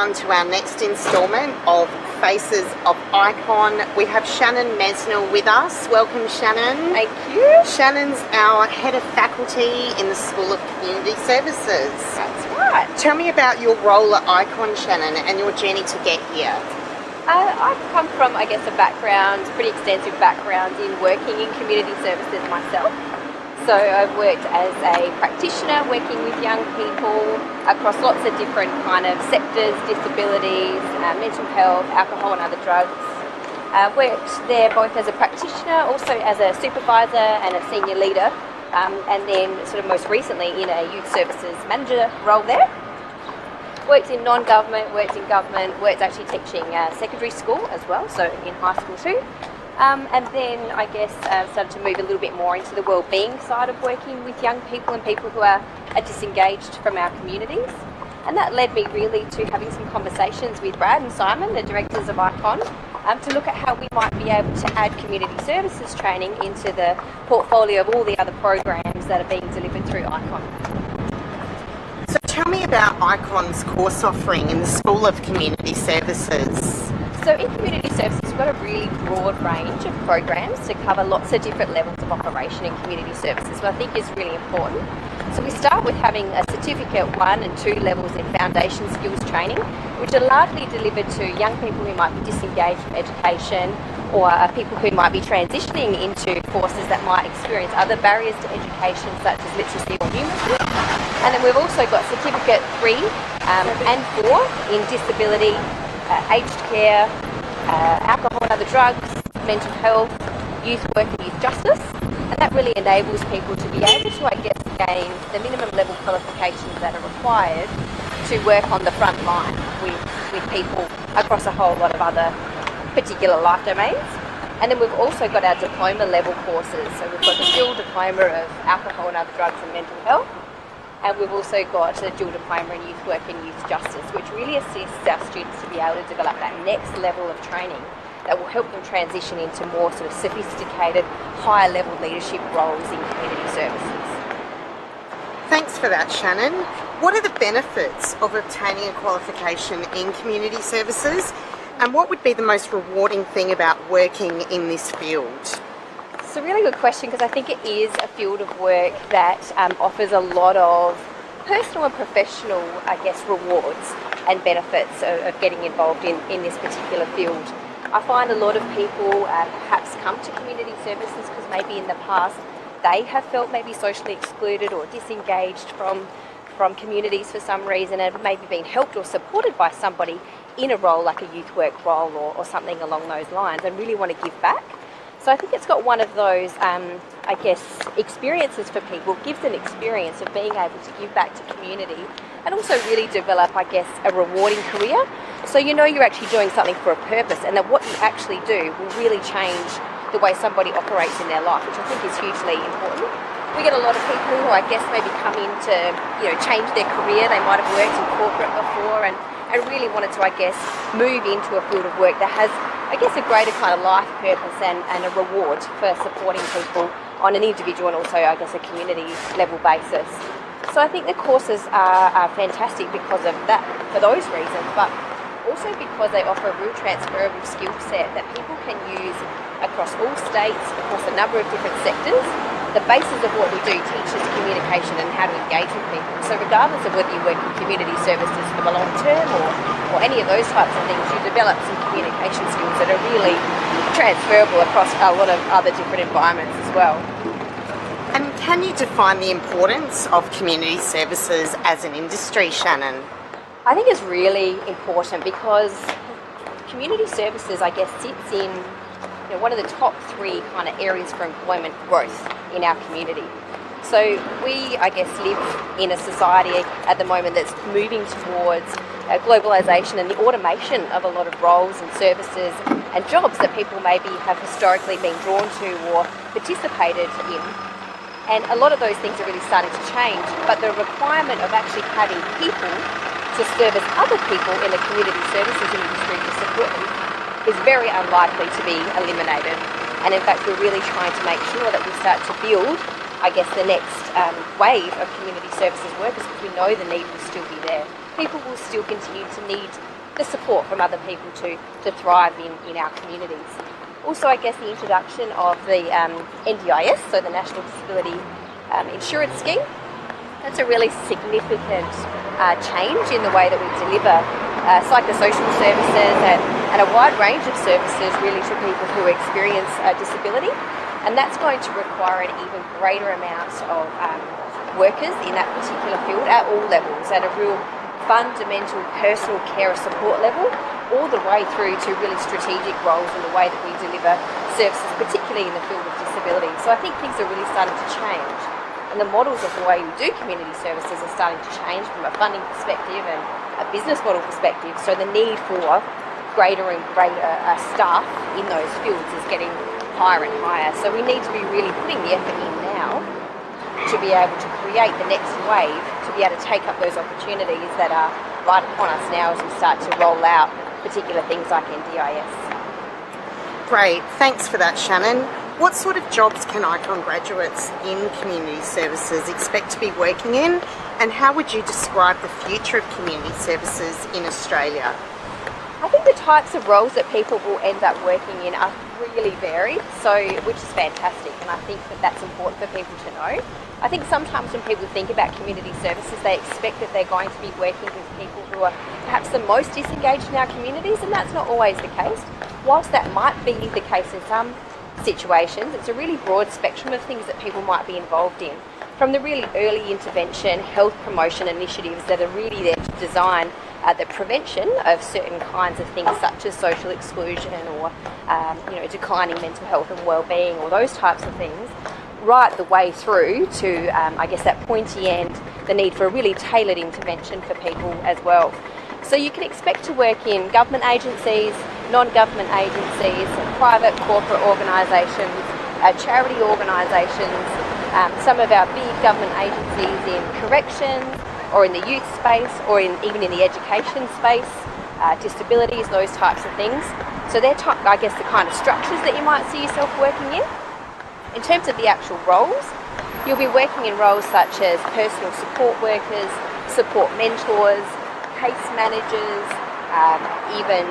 everyone to our next instalment of Faces of Ikon. We have Shannon Mesnil with us. Welcome, Shannon. Thank you. Shannon's our Head of Faculty in the School of Community Services. That's right. Tell me about your role at Ikon, Shannon, and your journey to get here. I've come from, a background, pretty extensive background in working in community services myself. So I've worked as a practitioner working with young people across lots of different kind of sectors, disabilities, mental health, alcohol and other drugs. I've worked there both as a practitioner, also as a supervisor and a senior leader, and then sort of most recently in a youth services manager role there. Worked in non-government, worked in government, worked actually teaching secondary school as well, so in high school too. And then started to move a little bit more into the wellbeing side of working with young people and people who are disengaged from our communities. And that led me really to having some conversations with Brad and Simon, the directors of Ikon, to look at how we might be able to add community services training into the portfolio of all the other programs that are being delivered through Ikon. So tell me about Ikon's course offering in the School of Community Services. So in community services, we've got a really broad range of programs to cover lots of different levels of operation in community services, which I think is really important. So we start with having a certificate 1 and 2 levels in foundation skills training, which are largely delivered to young people who might be disengaged from education or people who might be transitioning into courses that might experience other barriers to education, such as literacy or numeracy. And then we've also got certificate 3 and 4 in disability, aged care, alcohol and other drugs, mental health, youth work and youth justice, and that really enables people to be able to, gain the minimum level qualifications that are required to work on the front line with people across a whole lot of other particular life domains. And then we've also got our diploma level courses, so we've got the dual diploma of alcohol and other drugs and mental health. And we've also got a dual diploma in youth work and youth justice, which really assists our students to be able to develop that next level of training that will help them transition into more sort of sophisticated, higher level leadership roles in community services. Thanks for that, Shannon. What are the benefits of obtaining a qualification in community services? And what would be the most rewarding thing about working in this field? It's a really good question, because I think it is a field of work that offers a lot of personal and professional, rewards and benefits of getting involved in this particular field. I find a lot of people perhaps come to community services because maybe in the past they have felt maybe socially excluded or disengaged from communities for some reason, and have maybe been helped or supported by somebody in a role like a youth work role or something along those lines, and really want to give back. So I think it's got one of those, experiences for people. It gives an experience of being able to give back to community and also really develop, a rewarding career. So you know you're actually doing something for a purpose, and that what you actually do will really change the way somebody operates in their life, which I think is hugely important. We get a lot of people who maybe come in to, change their career. They might have worked in corporate before and really wanted to, move into a field of work that has, a greater kind of life purpose and a reward for supporting people on an individual and also, a community level basis. So I think the courses are fantastic because of that, for those reasons, but also because they offer a real transferable skill set that people can use across all states, across a number of different sectors. The basis of what we do teaches communication and how to engage with people. So regardless of whether you work in community services for the long term or any of those types of things, you develop some communication skills that are really transferable across a lot of other different environments as well. And can you define the importance of community services as an industry, Shannon? I think it's really important because community services, sits in one of the top 3 kind of areas for employment growth in our community. So we, live in a society at the moment that's moving towards globalisation and the automation of a lot of roles and services and jobs that people maybe have historically been drawn to or participated in. And a lot of those things are really starting to change, but the requirement of actually having people to service other people in the community services industry to support them is very unlikely to be eliminated. And in fact, we're really trying to make sure that we start to build, the next wave of community services workers, because we know the need will still be there. People will still continue to need the support from other people to thrive in our communities. Also, I guess the introduction of the NDIS, so the National Disability Insurance Scheme. That's a really significant change in the way that we deliver psychosocial services and a wide range of services really to people who experience disability. And that's going to require an even greater amount of workers in that particular field at all levels, at a real fundamental personal care or support level, all the way through to really strategic roles in the way that we deliver services, particularly in the field of disability. So I think things are really starting to change. And the models of the way we do community services are starting to change from a funding perspective and a business model perspective. So the need for greater and greater staff in those fields is getting higher and higher. So we need to be really putting the effort in now to be able to create the next wave, to be able to take up those opportunities that are right upon us now as we start to roll out particular things like NDIS. Great, thanks for that, Shannon. What sort of jobs can Ikon graduates in community services expect to be working in, and how would you describe the future of community services in Australia? I think the types of roles that people will end up working in are really varied, which is fantastic, and I think that that's important for people to know. I think sometimes when people think about community services, they expect that they're going to be working with people who are perhaps the most disengaged in our communities, and that's not always the case. Whilst that might be the case in some situations, it's a really broad spectrum of things that people might be involved in. From the really early intervention, health promotion initiatives that are really there to design the prevention of certain kinds of things such as social exclusion or declining mental health and well-being or those types of things, right the way through to, I guess, that pointy end, the need for a really tailored intervention for people as well. So you can expect to work in government agencies, non-government agencies, private corporate organisations, charity organisations, some of our big government agencies in corrections or in the youth space or even in the education space, disabilities, those types of things. So they're, I guess, the kind of structures that you might see yourself working in. In terms of the actual roles, you'll be working in roles such as personal support workers, support mentors, case managers, even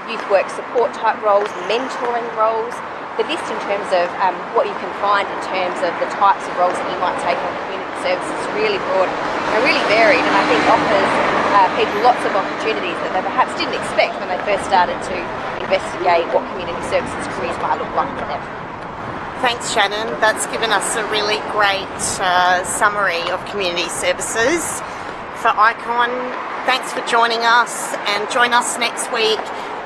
youth work support type roles, mentoring roles. The list in terms of what you can find in terms of the types of roles that you might take on community services is really broad and really varied, and I think offers people lots of opportunities that they perhaps didn't expect when they first started to investigate what community services careers might look like for them. Thanks, Shannon. That's given us a really great summary of community services for Ikon. Thanks for joining us, and join us next week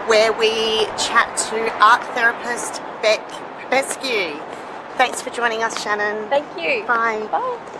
where we chat to art therapist Beck Bescu. Thanks for joining us, Shannon. Thank you. Bye. Bye.